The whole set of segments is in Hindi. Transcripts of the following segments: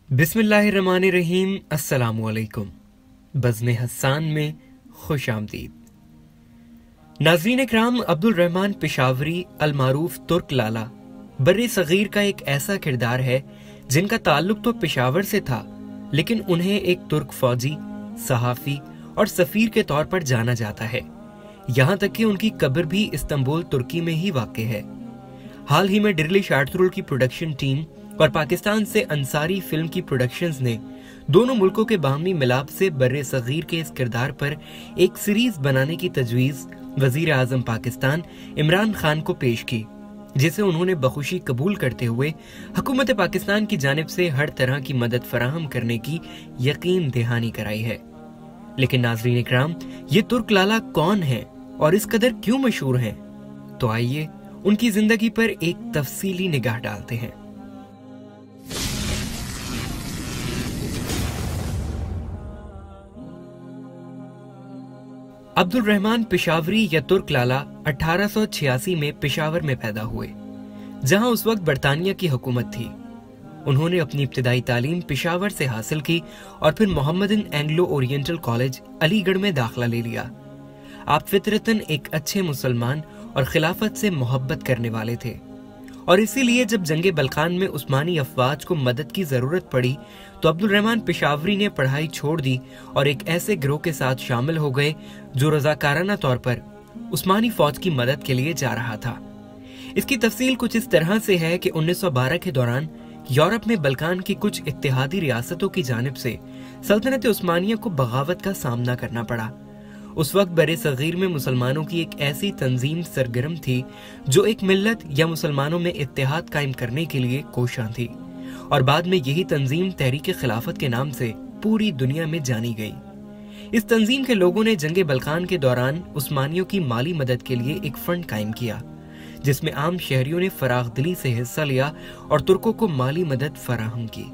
बिस्मिल्लाहिर्रहमानिर्रहीम। अस्सलामुअलैकुम। बज़्म हस्सान में खुश आमदीद। नाज़रीन इकराम, अब्दुल रहमान पेशावरी अलमारूफ तुर्क लाला बर्रे सगीर का एक ऐसा किरदार है जिनका ताल्लुक तो पेशावर से था, लेकिन उन्हें एक तुर्क फौजी, सहाफ़ी और सफ़ीर के तौर पर जाना जाता है। यहाँ तक कि उनकी कब्र भी इस्तांबुल तुर्की में ही वाक़ है। हाल ही में डिरलिश आर्तुरुल की प्रोडक्शन टीम और पाकिस्तान से अंसारी फिल्म की प्रोडक्शंस ने दोनों मुल्कों के बाहमी मिलाप से बर्रे सगीर के इस किरदार पर एक सीरीज बनाने की तजवीज़ वज़ीर आज़म पाकिस्तान इमरान खान को पेश की, जिसे उन्होंने बखुशी कबूल करते हुए हुकूमत पाकिस्तान की जानिब से हर तरह की मदद फराहम करने की यकीन दहानी कराई है। लेकिन नाज़रीन इकराम, ये तुर्क लाला कौन है और इस कदर क्यों मशहूर हैं? तो आइए उनकी जिंदगी पर एक तफसीली निगाह डालते हैं। अब्दुल रहमान पेशावरी या तुर्क लाला 1886 में पेशावर में पैदा हुए, जहां उस वक्त बरतानिया की हुकूमत थी। उन्होंने अपनी इब्तिदाई तालीम पेशावर से हासिल की और फिर Mohammedan Anglo oriental college Aligarh में दाखिला ले लिया। आप फितरतन एक अच्छे मुसलमान और खिलाफत से मोहब्बत करने वाले थे, और इसीलिए जब जंगे बल्कान में उस्मानी अफवाज को मदद की जरूरत पड़ी तो अब्दुल रहमान पेशावरी ने पढ़ाई छोड़ दी और एक ऐसे गिरोह के साथ शामिल हो गए जो रजाकाराना तौर पर उस्मानी फौज की मदद के लिए जा रहा था। इसकी तफसील कुछ इस तरह से है कि 1912 के दौरान यूरोप में बल्कान की कुछ इत्तेहादी रियासतों की जानिब से सल्तनत उस्मानिया को बगावत का सामना करना पड़ा। उस वक्त बरे सगीर में मुसलमानों की एक ऐसी तंजीम सरगर्म थी जो एक मिल्लत या मुसलमानों में इत्तेहाद कायम करने के लिए कोशां थी, और बाद में यही तंजीम तहरीक खिलाफत के नाम से पूरी दुनिया में जानी गई। इस तंजीम के लोगों ने जंगे बल्कान के दौरान उस्मानियों की माली मदद के लिए एक फंड कायम किया, जिसमें आम शहरियों ने फरागदिली से हिस्सा लिया और तुर्कों को माली मदद फराहम की।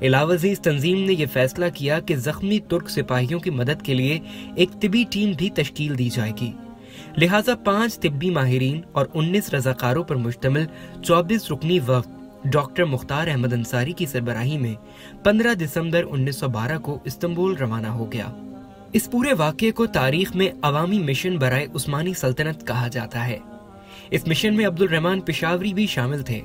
इलावज़ी इस तंजीम ने यह फैसला किया कि जख्मी तुर्क सिपाहियों की मदद के लिए एक तिबी टीम भी तश्कील दी जाएगी। लिहाजा 5 तिब्बी माहिरीन और 19 रजाकारों पर मुश्तमिल 24 रुकनी वफ्द डॉक्टर मुख्तार अहमद अंसारी की सरबराही में 15 दिसंबर 1912 को इस्तांबुल रवाना हो गया। इस पूरे वाक़ये को तारीख में अवामी मिशन बराए उस्मानी सल्तनत कहा जाता है। इस मिशन में अब्दुल रहमान पेशावरी भी शामिल थे,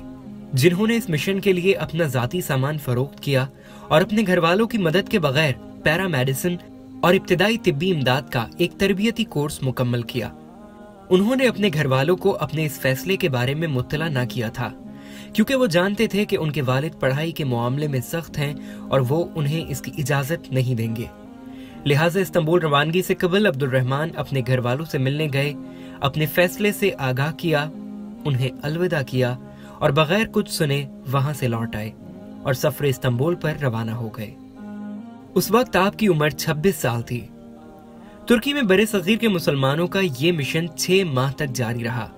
जिन्होंने इस मिशन के लिए अपना जाती सामान फरोख्त किया और अपने घर वालों की मदद के बगैर पैरा मेडिसिन और इब्तिदाई तिब्बी इमदाद का एक तरबियती कोर्स मुकम्मल किया। उन्होंने अपने घर वालों को अपने इस फैसले के बारे में मुत्तला ना किया था, क्योंकि वो जानते थे कि उनके वालिद पढ़ाई के मामले में सख्त हैं और वो उन्हें इसकी इजाजत नहीं देंगे। लिहाजा इस्तांबुल रवानगी से कबल अब्दुल रहमान अपने घर वालों से मिलने गए, अपने फैसले से आगाह किया, उन्हें अलविदा किया और बगैर कुछ सुने वहां से लौट आए और सफर इस्तांबुल पर रवाना हो गए। उस वक्त आपकी उम्र 26 साल थी। तुर्की में बड़े सगीर के मुसलमानों का ये मिशन 6 माह तक जारी रहा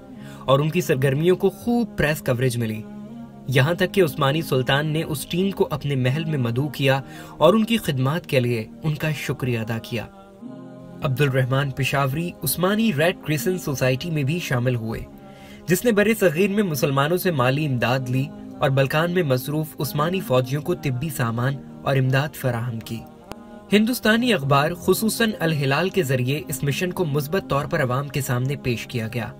और उनकी सरगर्मियों को खूब प्रेस कवरेज मिली। यहाँ तक कि उस्मानी सुल्तान ने उस टीम को अपने महल में मदऊ किया और उनकी खिदमत के लिए उनका शुक्रिया अदा किया। अब्दुल रहमान पेशावरी उस्मानी रेड क्रिसेंट सोसाइटी में भी शामिल हुए, जिसने बरे सगीर में मुसलमानों से माली इमदाद ली और बल्कान में मसरूफ उस्मानी फौजियों को तिब्बी सामान और इमदाद फराहम की। हिंदुस्तानी अखबार खुसूसन अल हिलाल के जरिए इस मिशन को मुस्बत तौर पर अवाम के सामने पेश किया गया,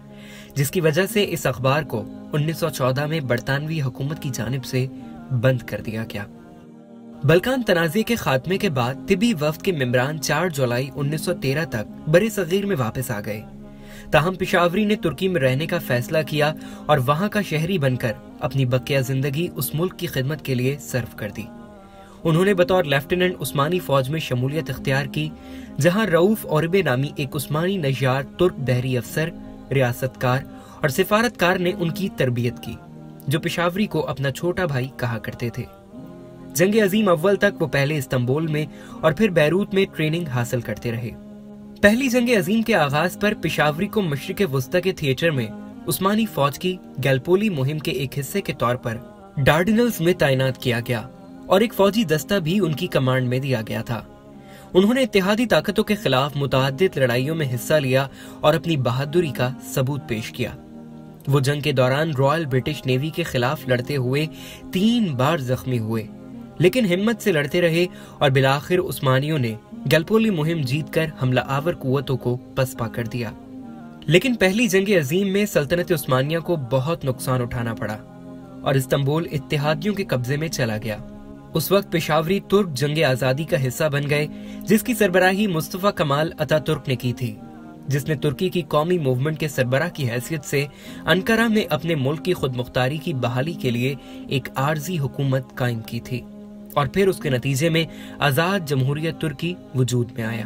जिसकी वजह से इस अखबार को 1914 में बरतानवी हुकूमत की जानिब से बंद कर दिया गया। बल्कान तनाज़े के खात्मे के बाद तिब्बी वफ्द के मेंबरान 4 जुलाई 1913 तक बरे सगीर में वापस आ गए। ताहम पेशावरी ने तुर्की में रहने का फैसला किया और वहां का शहरी बनकर अपनी बकिया जिंदगी उस मुल्क की खिदमत के लिए सर्व कर दी। उन्होंने बतौर लेफ्टिनेंट उस्मानी फौज में शमूलियत इख्तियार की, जहां रऊफ औरबे नामी एक उस्मानी नजार तुर्क बहरी अफसर, रियासतकार और सिफारतकार ने उनकी तरबियत की, जो पेशावरी को अपना छोटा भाई कहा करते थे। जंग अजीम अव्वल तक वो पहले इस्तांबुल में और फिर बैरूत में ट्रेनिंग हासिल करते रहे। पहली जंग अजीम के आगाज पर पेशावरी को मशरिक वस्ता के थिएटर में उस्मानी फौज की गैलपोली मुहिम के एक हिस्से के तौर पर डार्डिनल्स में तैनात किया गया और एक फौजी दस्ता भी उनकी कमांड में दिया गया था। उन्होंने इत्तेहादी ताकतों के खिलाफ मुतअद्दिद लड़ाइयों में हिस्सा लिया और अपनी बहादुरी का सबूत पेश किया। वो जंग के दौरान रॉयल ब्रिटिश नेवी के खिलाफ लड़ते हुए 3 बार जख्मी हुए, लेकिन हिम्मत से लड़ते रहे और बिलाखिर उस्मानियों ने गैलपोली मुहिम जीतकर हमला आवर कुव्वतों को पसपा कर दिया। लेकिन पहली जंग अजीम में सल्तनत उस्मानिया को बहुत नुकसान उठाना पड़ा और इस्तांबुल इत्तेहादियों के कब्जे में चला गया। उस वक्त पेशावरी तुर्क जंग आजादी का हिस्सा बन गए, जिसकी सरबराही मुस्तफा कमाल अतातुर्क ने की थी, जिसने तुर्की की कौमी मूवमेंट के सरबराह की हैसियत से अंकारा में अपने मुल्क की खुदमुख्तारी की बहाली के लिए एक आर्जी हुकूमत कायम की थी और फिर उसके नतीजे में आजाद जमहूरियत तुर्की वजूद में आया।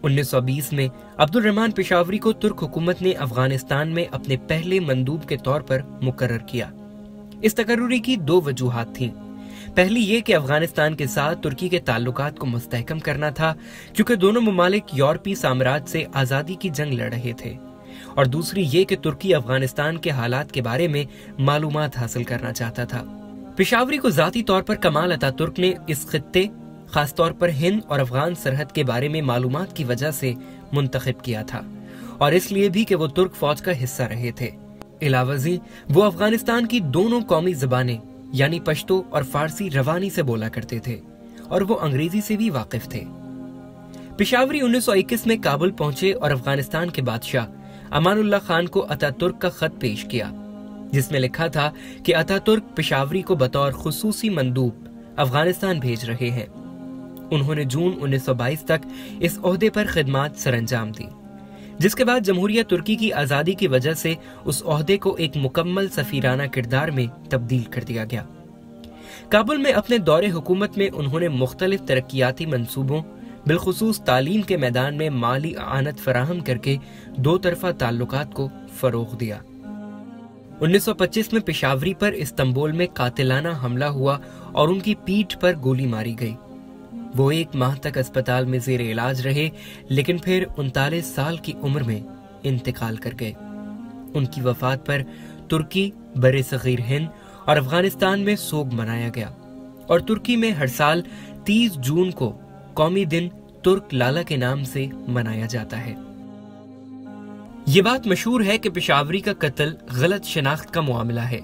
1920 में अब्दुल रहमान पेशावरी को तुर्क हुकूमत ने अफगानिस्तान में अपने पहले मंदूब के तौर पर मुकर्रर किया। इस तकर्रुरी की दो वजूहात थीं। पहली ये कि अफगानिस्तान के साथ तुर्की के ताल्लुकात को मुस्तहकम करना था, क्योंकि दोनों ममालिक यूरोपीय साम्राज्य से आजादी की जंग लड़ रहे थे, और दूसरी ये कि तुर्की अफगानिस्तान के हालात के बारे में मालूमात हासिल करना चाहता था। पेशावरी को जाती तौर पर कमाल अतातुर्क ने इस खित्ते, खासतौर पर हिंद और अफगान सरहद के बारे में मालूमात की वजह से मुंतखब किया था, और इसलिए भी कि वो तुर्क फौज का हिस्सा रहे थे। इलावजी वो अफगानिस्तान की दोनों कौमी जबानें यानी पश्तो और फारसी रवानी से बोला करते थे और वो अंग्रेजी से भी वाकिफ थे। पेशावरी 1921 में काबुल पहुंचे और अफगानिस्तान के बादशाह अमानुल्लाह खान को अतातुर्क का खत पेश किया, जिसमें लिखा था कि अतातुर्क पेशावरी को बतौर खुसूसी मंदूब अफगानिस्तान भेज रहे हैं। उन्होंने जून 1922 तक इस ओहदे पर खिदमात सरंजाम दी, जिसके बाद जमहूरियत तुर्की की आजादी की वजह से उस ओहदे को एक मुकम्मल सफीराना किरदार में तब्दील कर दिया गया। काबुल में अपने दौरे हुकूमत में उन्होंने मुख्तलिफ तरक्याती मंसूबों, बिलखुसूस तालीम के मैदान में माली आनत फराहम करके दो तरफा ताल्लुकात को फरोग दिया। 1925 में पेशावरी पर इस्तांबुल में कातिलाना हमला हुआ और उनकी पीठ पर गोली मारी गई। वो 1 माह तक अस्पताल में ज़ेर इलाज रहे, लेकिन फिर 39 साल की उम्र में इंतकाल कर गए। उनकी वफात पर तुर्की, बरे सगीर हिंद और अफगानिस्तान में सोग मनाया गया और तुर्की में हर साल 30 जून को कौमी दिन तुर्क लाला के नाम से मनाया जाता है। ये बात मशहूर है कि पेशावरी का कत्ल गलत शनाख्त का मामला है।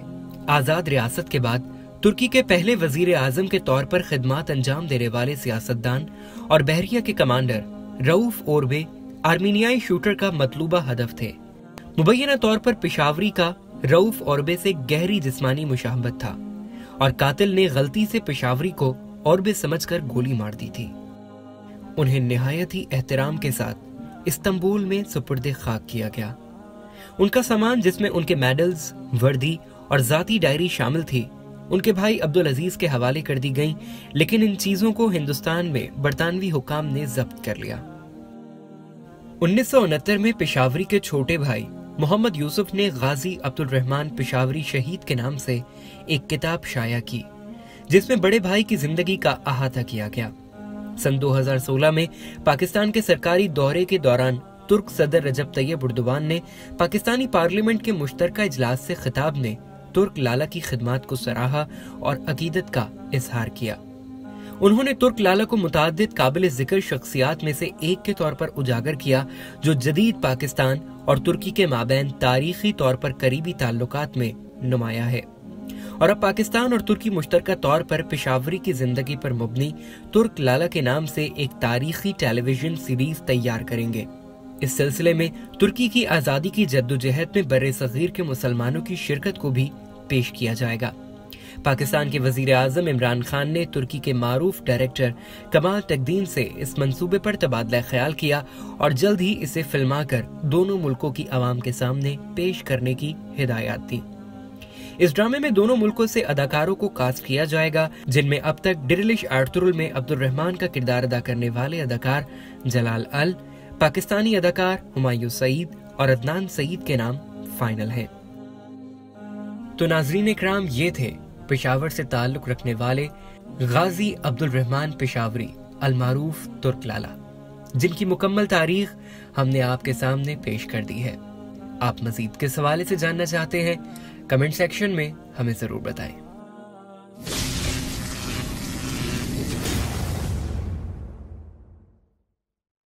आजाद रियासत के बाद तुर्की के पहले वजीर आजम के तौर पर खिदमात अंजाम देने वाले सियासतदान और बहरिया के कमांडर रऊफ ओरबे आर्मीनियाई शूटर का मतलूबा हदफ थे। मुबैना तौर पर पेशावरी का रऊफ ओरबे से गहरी जिस्मानी मुशाहबत था और कातिल ने गलती से पेशावरी को ओरबे समझकर गोली मार दी थी। उन्हें निहायत ही एहतराम के साथ इस्तांबुल में सुपुर्दे खाक किया गया। उनका सामान, जिसमें उनके मेडल्स, वर्दी और जाती डायरी शामिल थी, उनके भाई अब्दुल अजीज के हवाले कर दी गई, लेकिन इन चीजों को हिंदुस्तान में बरतानवी हुकाम ने जब्त कर लिया। 1969 में पेशावरी के छोटे भाई मोहम्मद यूसुफ ने गाजी अब्दुल रहमान पेशावरी शहीद के नाम से एक किताब शाया की, जिसमें बड़े भाई की जिंदगी का अहाता किया गया। सन 2016 में पाकिस्तान के सरकारी दौरे के दौरान तुर्क सदर रजब तैयब उर्दुवान ने पाकिस्तानी पार्लियामेंट के मुश्तरका इजलास से खिताब में तुर्क लाला की खिदमात को सराहा और अकीदत का इजहार किया। उन्होंने तुर्क लाला को मुताद्दिद काबिल जिक्र शख्सियात में से एक के तौर पर उजागर किया, जो जदीद पाकिस्तान और तुर्की के माबैन तारीखी तौर पर करीबी ताल्लुकात में नुमाया है, और अब पाकिस्तान और तुर्की मुश्तरका तौर पर पेशावरी की जिंदगी पर मुबनी तुर्क लाला के नाम से एक तारीखी टेलीविजन सीरीज तैयार करेंगे। इस सिलसिले में तुर्की की आजादी की जद्दोजहद में बर्रे सगीर के मुसलमानों की शिरकत को भी पेश किया जाएगा। पाकिस्तान के वजीर आजम इमरान खान ने तुर्की के मारूफ डायरेक्टर कमाल तकदीम से इस मंसूबे पर तबादला ख्याल किया और जल्द ही इसे फिल्माकर दोनों मुल्कों की आवाम के सामने पेश करने की हिदायत दी। इस ड्रामे में दोनों मुल्कों से अदाकारों को कास्ट किया जाएगा, जिनमें अब तक डिरिलिश आर्तुरुल में अब्दुल रहमान का किरदार अदा करने वाले अदाकार जलाल अल, पाकिस्तानी अदाकार हुमायूं सईद और अदनान सईद के नाम फाइनल हैं। तो नाजरीन इकराम, ये थे पेशावर से ताल्लुक रखने वाले गाजी अब्दुल रहमान पेशावरी अलमारूफ तुर्क लाला, जिनकी मुकम्मल तारीख हमने आपके सामने पेश कर दी है। आप मजीद किस हवाले से जानना चाहते हैं, कमेंट सेक्शन में हमें जरूर बताएं।